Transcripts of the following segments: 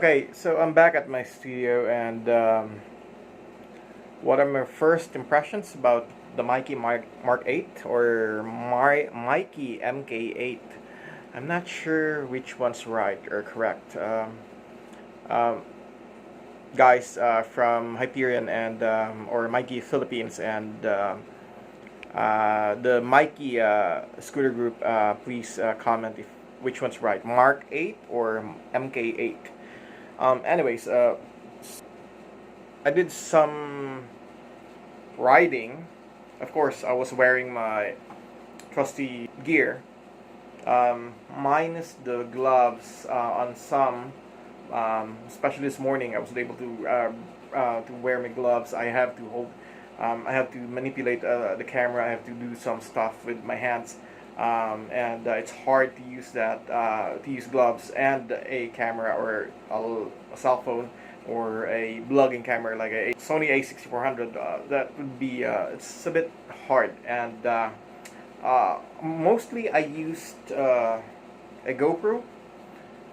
Okay, so I'm back at my studio, and what are my first impressions about the Maike Mk8 or Maike Mk8? I'm not sure which one's right or correct. Um, Guys from Hyperion and or Maike Philippines and the Maike scooter group, please comment if which one's right, Mark 8 or Mk8. Anyways, I did some riding. Of course, I was wearing my trusty gear, minus the gloves on some. Especially this morning, I was able to wear my gloves. I have to hold. I have to manipulate the camera. I have to do some stuff with my hands, and it's hard to use to use gloves and a camera or a cell phone or a vlogging camera like a Sony A6400. That would be it's a bit hard, and mostly I used a GoPro,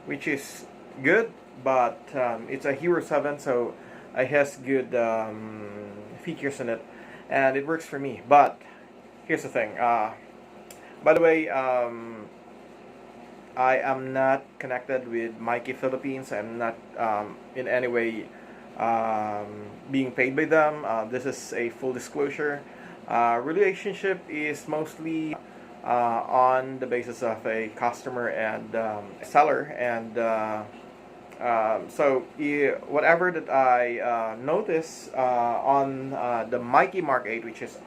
which is good, but it's a Hero 7, so it has good features in it, and it works for me. But here's the thing. By the way, I am not connected with Maike Philippines. I'm not in any way being paid by them. This is a full disclosure. Relationship is mostly on the basis of a customer and seller, and whatever that I notice on the Maike Mk8, which is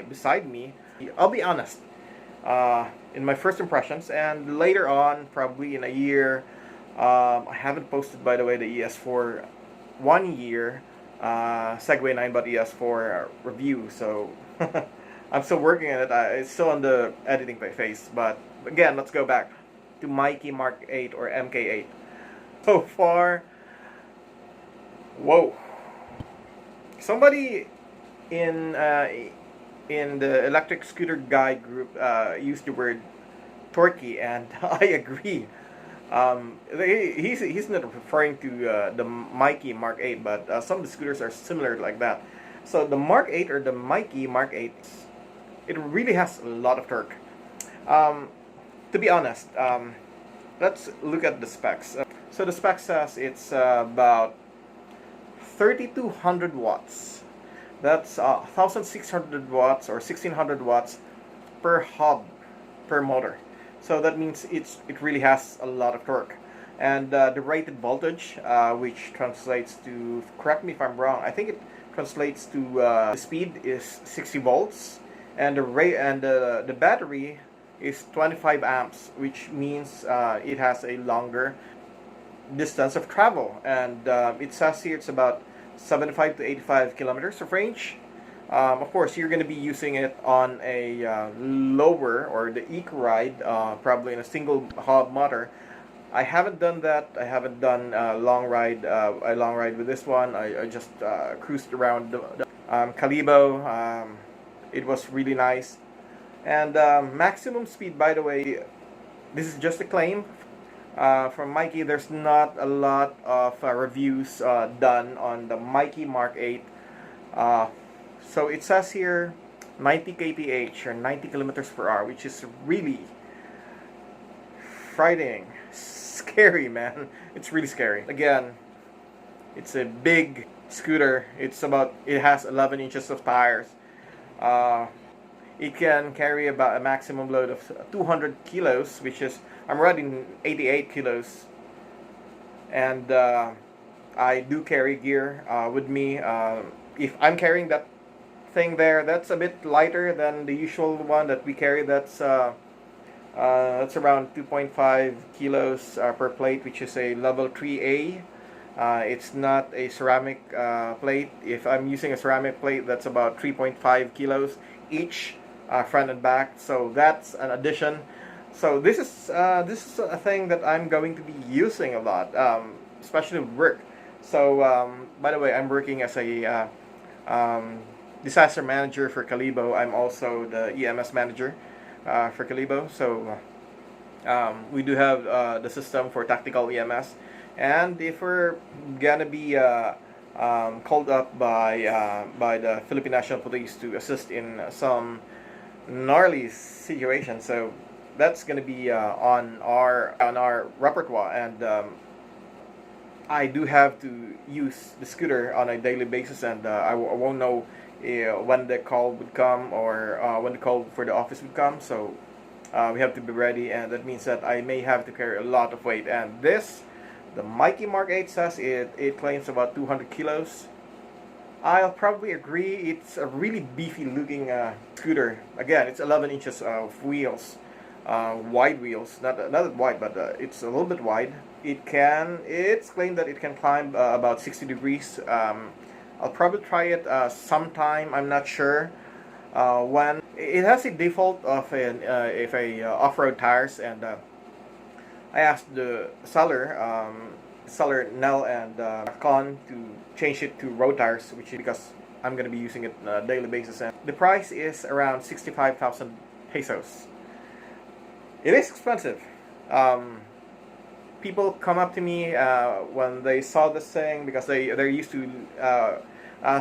beside me, I'll be honest. In my first impressions, and later on, probably in a year, I haven't posted, by the way, the ES4 1 year Segway 9 ES4 review, so I'm still working on it. It's still on the editing phase. But again, let's go back to Maike Mk8 or Mk8. So far, whoa! Somebody in the electric scooter guide group used the word torquey, and I agree. He's not referring to the Maike Mk8, but some of the scooters are similar like that. So the Mk8 or the Maike Mk8, it really has a lot of torque. To be honest, let's look at the specs. So the spec says it's about 3,200 watts. That's 1,600 watts or 1,600 watts per hub per motor. So that means it really has a lot of torque. And the rated voltage, which translates to, correct me if I'm wrong, I think it translates to the speed is 60 volts, and the battery is 25 amps, which means it has a longer distance of travel. And it says here it's about 75 to 85 kilometers of range. Of course, you're going to be using it on a lower or the eco ride, probably in a single hub motor. I haven't done that. I haven't done a long ride with this one. I just cruised around the Kalibo. It was really nice. And maximum speed, by the way, this is just a claim from Maike. There's not a lot of reviews done on the Maike Mk8. So it says here 90 kph or 90 kilometers per hour, which is really frightening. Scary, man. It's really scary. Again, it's a big scooter. It has 11 inches of tires. It can carry about a maximum load of 200 kilos, which is, I'm riding 88 kilos. And I do carry gear with me. If I'm carrying that thing there, that's a bit lighter than the usual one that we carry. That's around 2.5 kilos per plate, which is a level 3A. It's not a ceramic plate. If I'm using a ceramic plate, that's about 3.5 kilos each, front and back. So that's an addition. So this is a thing that I'm going to be using a lot, especially with work. So by the way, I'm working as a disaster manager for Kalibo. I'm also the EMS manager for Kalibo. So we do have the system for tactical EMS, And if we're gonna be called up by the Philippine National Police to assist in some gnarly situation, so that's gonna be on our repertoire, and I do have to use the scooter on a daily basis, and I won't know when the call would come, or when the call for the office would come. So we have to be ready, and that means that I may have to carry a lot of weight. And this, the Maike Mk8 says it claims about 200 kilos. I'll probably agree. It's a really beefy looking scooter. Again, it's 11 inches of wheels, wide wheels, not that wide, but it's a little bit wide. It's claimed that it can climb about 60 degrees. I'll probably try it sometime. I'm not sure when. It has a default of a off-road tires, and I asked the seller Nell and Con to change it to road tires, which is because I'm gonna be using it on a daily basis. And the price is around 65,000 pesos. It is expensive. People come up to me when they saw this thing, because they're used to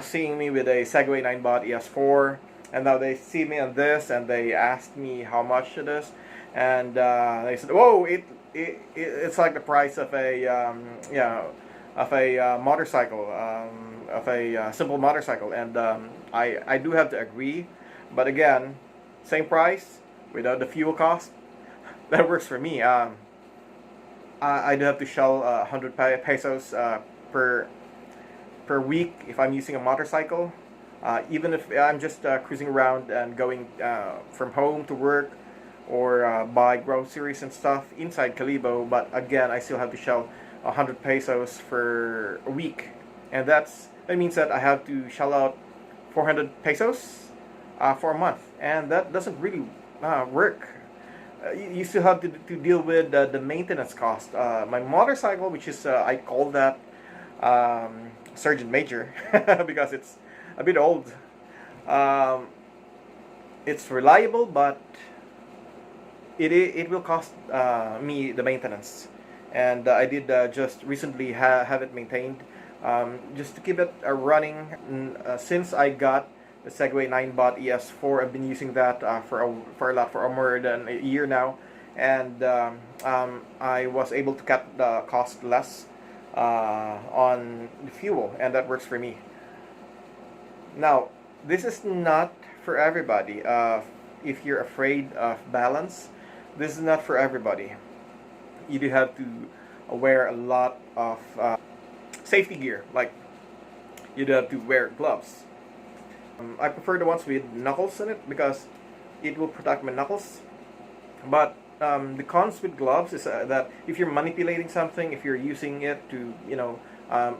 seeing me with a Segway 9-bot ES4, and now they see me on this, and they asked me how much it is, and they said, "Whoa, it's like the price of a motorcycle, of a simple motorcycle." And I do have to agree, but again, same price without the fuel cost, that works for me. I do have to shell 100 pesos per week if I'm using a motorcycle. Even if I'm just cruising around and going from home to work, or buy groceries and stuff inside Kalibo. But again, I still have to shell 100 pesos for a week, and that means that I have to shell out 400 pesos for a month, and that doesn't really work. You still have to deal with the maintenance cost. My motorcycle, which is I call that Sergeant Major because it's a bit old. It's reliable, but it will cost me the maintenance, and I did just recently have it maintained, just to keep it running. Since I got the Segway 9-bot ES4, I've been using that for more than a year now, and I was able to cut the cost less on the fuel, and that works for me. Now, this is not for everybody. If you're afraid of balance, this is not for everybody. You do have to wear a lot of safety gear, like you do have to wear gloves. I prefer the ones with knuckles in it because it will protect my knuckles. But the cons with gloves is that if you're manipulating something, if you're using it to,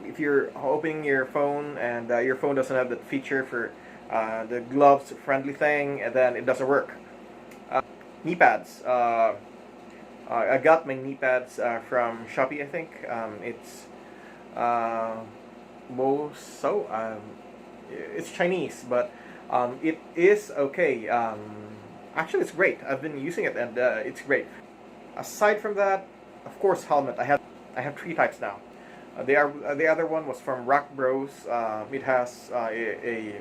if you're opening your phone and your phone doesn't have that feature for the gloves friendly thing, and then it doesn't work. Knee pads. I got my knee pads from Shopee, I think. It's it's Chinese, but it is okay. Actually, it's great. I've been using it, and it's great. Aside from that, of course, helmet. I have three types now. The other one was from Rock Bros. It has a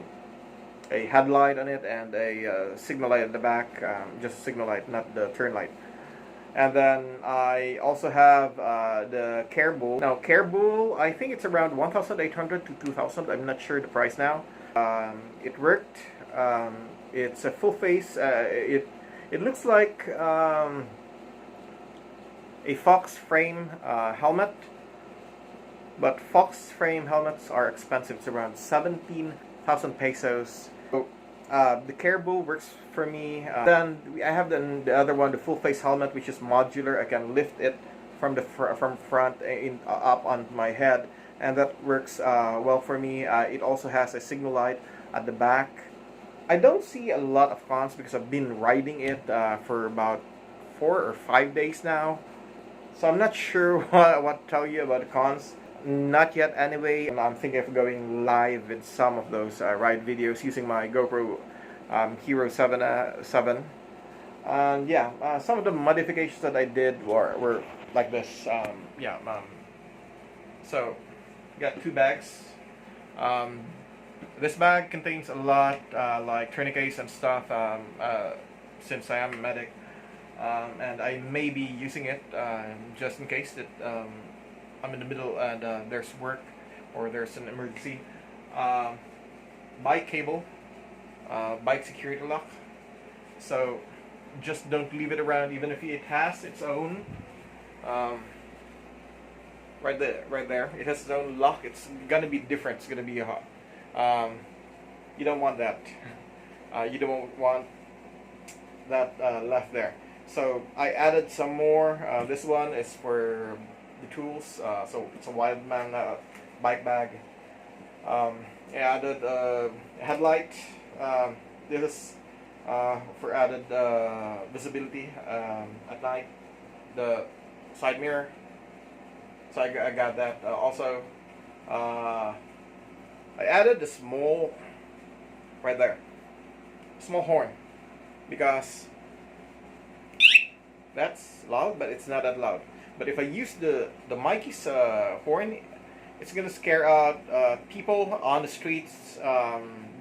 headlight on it and a signal light at the back, just a signal light, not the turn light. And then I also have the Care Bull. Now, Care Bull, I think it's around 1,800 to 2,000. I'm not sure the price now. It worked. It's a full face. It looks like a Fox frame helmet, but Fox frame helmets are expensive. It's around 17,000 pesos. So, the Care Bull works for me. Then I have the other one, the full face helmet, which is modular. I can lift it from the from front up on my head, and that works well for me. It also has a signal light at the back. I don't see a lot of cons because I've been riding it for about 4 or 5 days now, so I'm not sure what to tell you about the cons. Not yet anyway. I'm thinking of going live with some of those ride videos using my GoPro Hero 7. And yeah, some of the modifications that I did were like this. So, got 2 bags. This bag contains a lot, like tourniquets and stuff, since I am a medic, and I may be using it just in case that I'm in the middle and there's work or there's an emergency. Bike cable, bike security lock. So just don't leave it around, even if it has its own. Right there. It has its own lock. It's gonna be different. It's gonna be hot. You don't want that. You don't want that left there. So I added some more. This one is for the tools. So it's a Wildman bike bag. I added a headlight. This is for added visibility at night. The side mirror. So I got that. Also, I added a small, right there, small horn, because that's loud, but it's not that loud. But if I use the Maike's horn, it's gonna scare out people on the streets.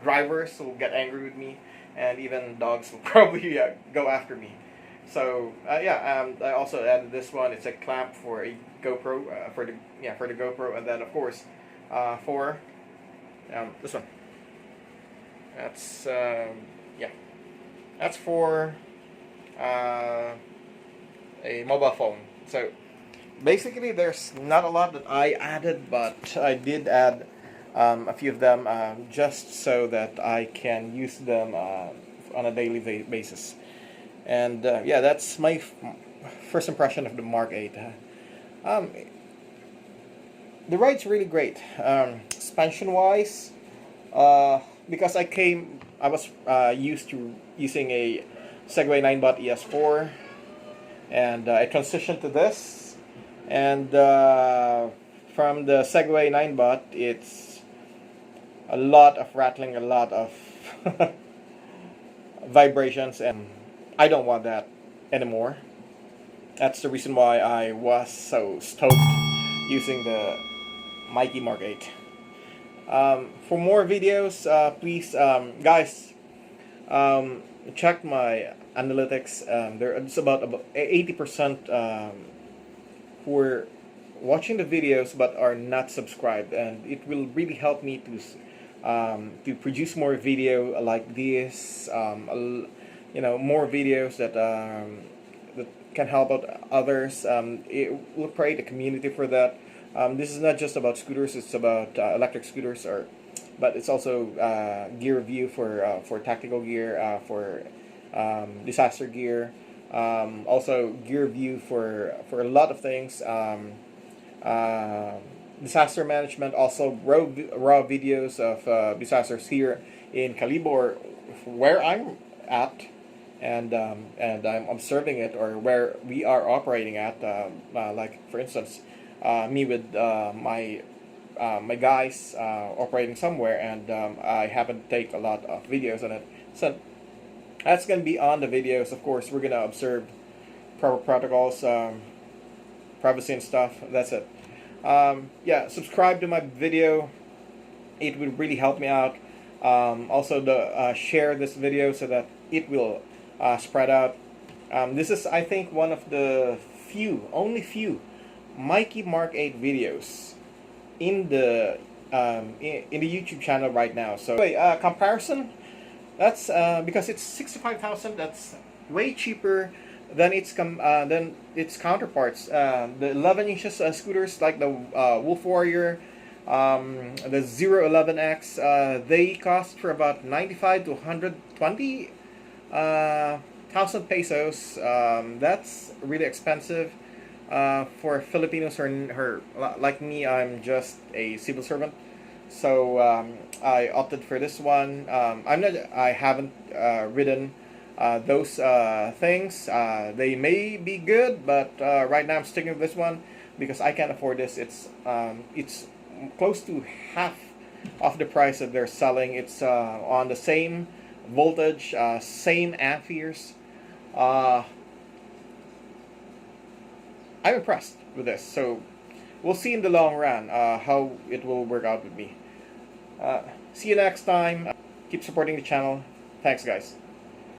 Drivers will get angry with me, and even dogs will probably go after me. So I also added this one. It's a clamp for a GoPro, for the GoPro, and then of course for this one. That's that's for a mobile phone. So basically, there's not a lot that I added, but I did add a few of them just so that I can use them on a daily basis. And that's my first impression of the Mark 8. The ride's really great. Suspension wise, because I was used to using a Segway 9-bot ES4, and I transitioned to this. And from the Segway 9-bot, it's a lot of rattling, a lot of vibrations, and I don't want that anymore. That's the reason why I was so stoked using the Maike Mk8. For more videos, please, guys, check my analytics. It's about 80% who are watching the videos but are not subscribed, and it will really help me to produce more video like this. More videos that can help out others. It will create a community for that. This is not just about scooters; it's about electric scooters, but it's also gear review for tactical gear, for disaster gear. Also gear review for a lot of things. Disaster management. Also raw videos of disasters here in Kalibo, where I'm at. And I'm observing it, or where we are operating at. Like for instance, me with my guys operating somewhere, and I happen to take a lot of videos on it. So that's gonna be on the videos. Of course, we're gonna observe proper protocols, privacy and stuff. That's it. Subscribe to my video. It would really help me out. Also, share this video so that it will spread out. This is, I think, one of the only few Maike Mk8 videos in the YouTube channel right now. So anyway, comparison. That's because it's 65,000. That's way cheaper than its counterparts. The 11 inches scooters like the Wolf Warrior, the 011X. They cost for about 95 to 120. 1,000 pesos. That's really expensive for Filipinos who like me. I'm just a civil servant, so I opted for this one. I haven't ridden those things. They may be good, but right now I'm sticking with this one because I can't afford this. It's close to half of the price that they're selling. It's on the same voltage, same amperes. I'm impressed with this. So we'll see in the long run how it will work out with me. See you next time. Keep supporting the channel. Thanks, guys.